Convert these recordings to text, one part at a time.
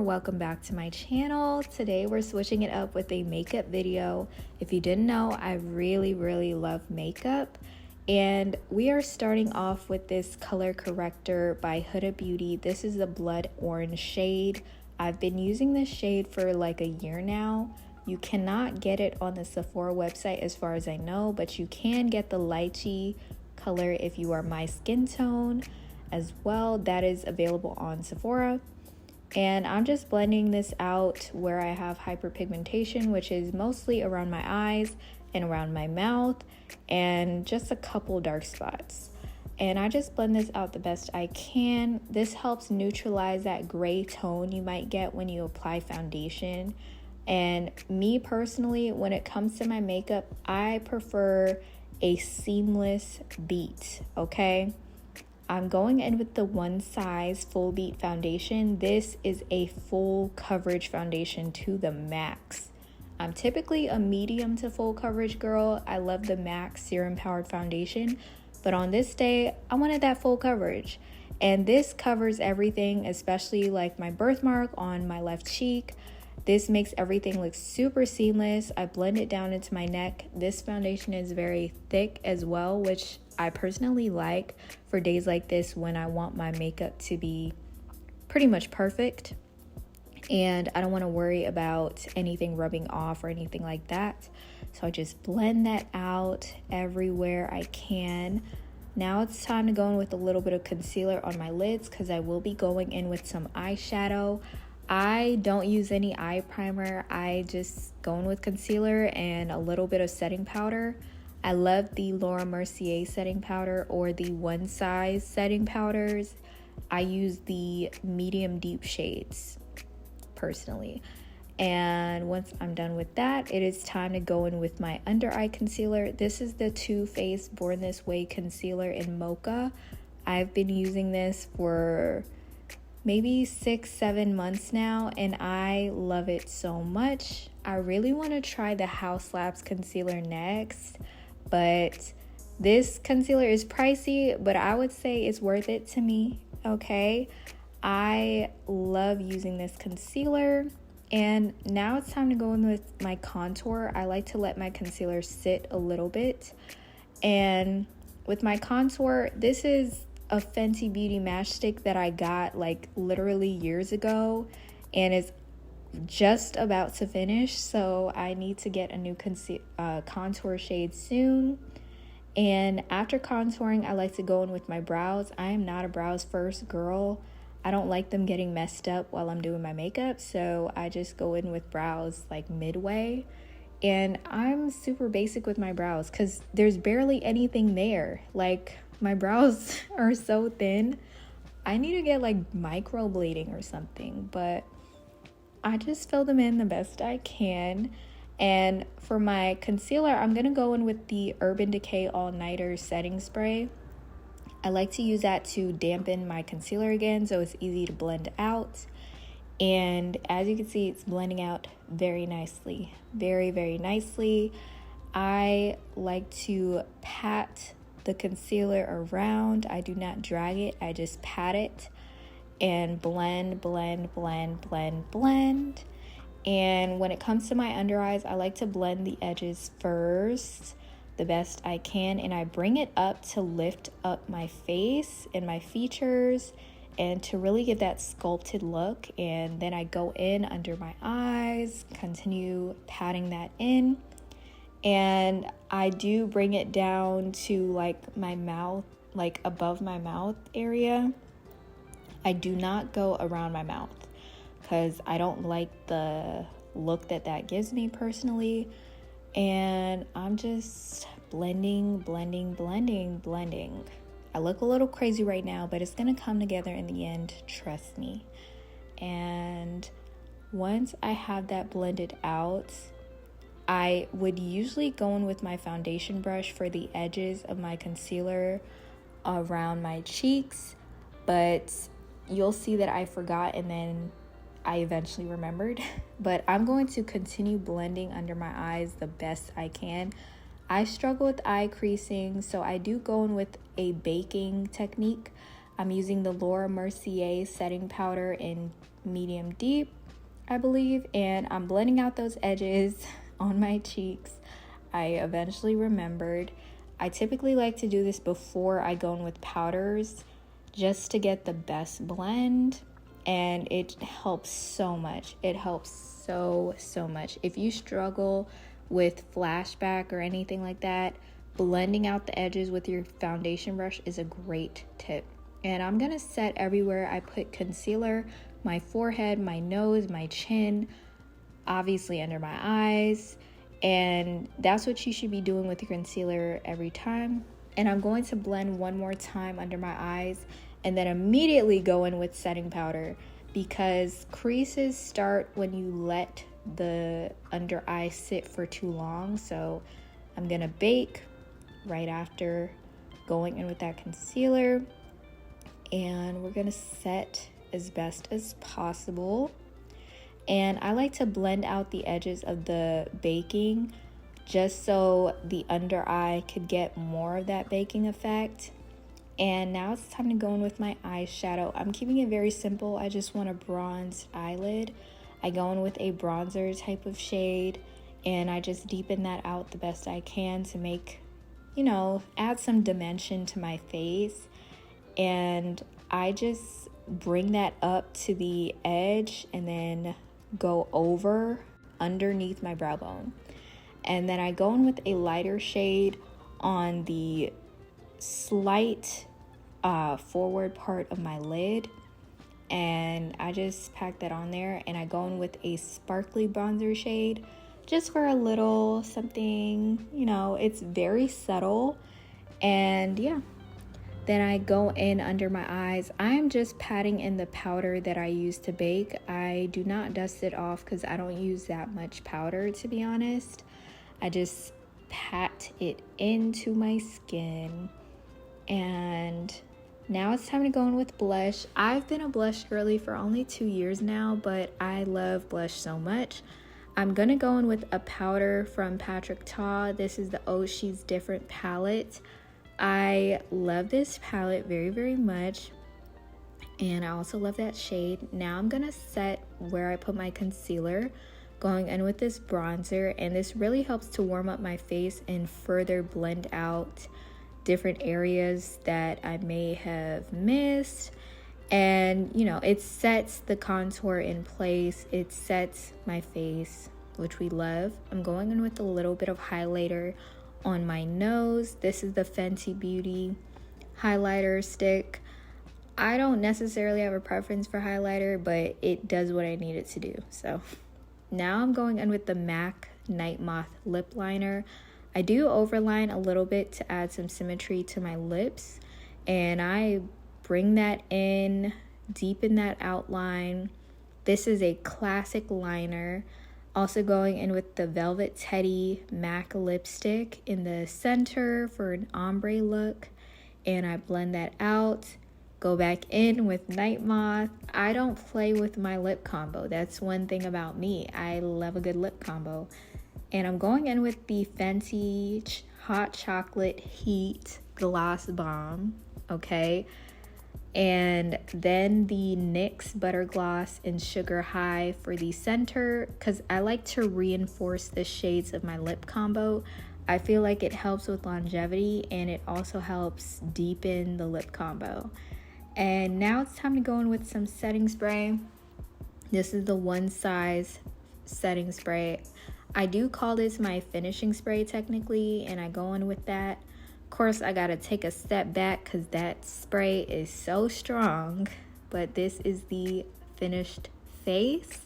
welcome back to my channel. Today we're switching it up with a makeup video. If you didn't know, I really love makeup, and we are starting off with this color corrector by Huda Beauty. This is the blood orange shade. I've been using this shade for like a year now. You cannot get it on the Sephora website as far as I know, but you can get the lychee color if you are my skin tone as well. That is available on Sephora. And I'm just blending this out where I have hyperpigmentation, which is mostly around my eyes and around my mouth and just a couple dark spots. And I just blend this out the best I can. This helps neutralize that gray tone you might get when you apply foundation. And me personally, when it comes to my makeup, I prefer a seamless beat, okay? I'm going in with the One Size Full Beat Foundation. This is a full coverage foundation to the max. I'm typically a medium to full coverage girl. I love the MAC Serum Powered Foundation, but on this day, I wanted that full coverage. And this covers everything, especially like my birthmark on my left cheek. This makes everything look super seamless. I blend it down into my neck. This foundation is very thick as well, which I personally like for days like this when I want my makeup to be pretty much perfect and I don't want to worry about anything rubbing off or anything like that. So I just blend that out everywhere I can. Now it's time to go in with a little bit of concealer on my lids because I will be going in with some eyeshadow. I don't use any eye primer. I just go in with concealer and a little bit of setting powder. I love the Laura Mercier setting powder or the One Size setting powders. I use the medium deep shades personally. And once I'm done with that, it is time to go in with my under eye concealer. This is the Too Faced Born This Way concealer in Mocha. I've been using this for maybe 6-7 months now, and I love it so much. I really want to try the House Labs concealer next, but this concealer is pricey, but I would say it's worth it to me, okay? I love using this concealer, and now it's time to go in with my contour. I like to let my concealer sit a little bit, and with my contour, this is a Fenty Beauty matchstick that I got like literally years ago, and it's just about to finish, so I need to get a new contour shade soon. And after contouring, I like to go in with my brows. I am not a brows first girl. I don't like them getting messed up while I'm doing my makeup, so I just go in with brows like midway. And I'm super basic with my brows because there's barely anything there. Like, my brows are so thin. I need to get like microblading or something, but I just fill them in the best I can. And for my concealer, I'm gonna go in with the Urban Decay All Nighter Setting Spray. I like to use that to dampen my concealer again, so it's easy to blend out. And as you can see, it's blending out very nicely, very nicely. I like to pat the concealer around. I do not drag it, I just pat it and blend. And when it comes to my under eyes, I like to blend the edges first the best I can, and I bring it up to lift up my face and my features and to really give that sculpted look. And then I go in under my eyes, continue patting that in, and I do bring it down to like my mouth, like above my mouth area. I do not go around my mouth because I don't like the look that gives me personally. And I'm just blending. I look a little crazy right now, but it's gonna come together in the end, trust me. And once I have that blended out, I would usually go in with my foundation brush for the edges of my concealer around my cheeks, but you'll see that I forgot and then I eventually remembered. But I'm going to continue blending under my eyes the best I can. I struggle with eye creasing, so I do go in with a baking technique. I'm using the Laura Mercier setting powder in medium deep, I believe, and I'm blending out those edges on my cheeks. I eventually remembered. I typically like to do this before I go in with powders just to get the best blend, and it helps so much. It helps so much. If you struggle with flashback or anything like that, blending out the edges with your foundation brush is a great tip. And I'm gonna set everywhere I put concealer: my forehead, my nose, my chin, obviously under my eyes. And that's what you should be doing with your concealer every time. And I'm going to blend one more time under my eyes and then immediately go in with setting powder, because creases start when you let the under eye sit for too long. So I'm gonna bake right after going in with that concealer, and we're gonna set as best as possible. And I like to blend out the edges of the baking just so the under eye could get more of that baking effect. And now it's time to go in with my eyeshadow. I'm keeping it very simple. I just want a bronzed eyelid. I go in with a bronzer type of shade, and I just deepen that out the best I can to make, add some dimension to my face. And I just bring that up to the edge and then go over underneath my brow bone. And then I go in with a lighter shade on the slight forward part of my lid, and I just pack that on there, and I go in with a sparkly bronzer shade just for a little something, it's very subtle. And yeah, then I go in under my eyes. I'm just patting in the powder that I use to bake. I do not dust it off because I don't use that much powder, to be honest. I just pat it into my skin. And now it's time to go in with blush. I've been a blush girly for only 2 years now, but I love blush so much. I'm gonna go in with a powder from Patrick Ta. This is the Oh She's Different palette. I love this palette very much, and I also love that shade. Now I'm gonna set where I put my concealer, going in with this bronzer, and this really helps to warm up my face and further blend out different areas that I may have missed. And it sets the contour in place, it sets my face, which we love. I'm going in with a little bit of highlighter on my nose. This is the Fenty Beauty highlighter stick. I don't necessarily have a preference for highlighter, but it does what I need it to do. So now I'm going in with the MAC Night Moth lip liner. I do overline a little bit to add some symmetry to my lips, and I bring that in, deepen that outline. This is a classic liner. Also going in with the Velvet Teddy MAC lipstick in the center for an ombre look, and I blend that out. Go back in with Night Moth. I don't play with my lip combo. That's one thing about me. I love a good lip combo. And I'm going in with the Fenty Hot Chocolate Heat Gloss Bomb, okay? And then the NYX Butter Gloss in Sugar High for the center, because I like to reinforce the shades of my lip combo. I feel like it helps with longevity, and it also helps deepen the lip combo. And now it's time to go in with some setting spray. This is the One Size setting spray. I do call this my finishing spray technically, and I go in with that. Of course, I gotta take a step back because that spray is so strong, but this is the finished face.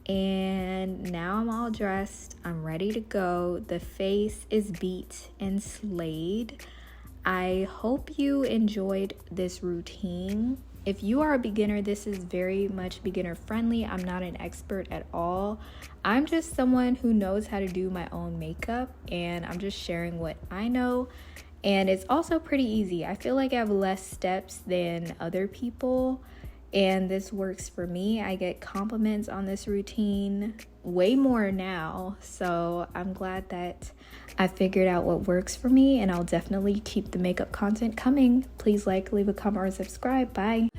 And now I'm all dressed, I'm ready to go. The face is beat and slayed. I hope you enjoyed this routine. If you are a beginner, this is very much beginner friendly. I'm not an expert at all. I'm just someone who knows how to do my own makeup, and I'm just sharing what I know. And it's also pretty easy. I feel like I have less steps than other people, and this works for me. I get compliments on this routine way more now, so I'm glad that I figured out what works for me, and I'll definitely keep the makeup content coming. Please like, leave a comment, or subscribe. Bye.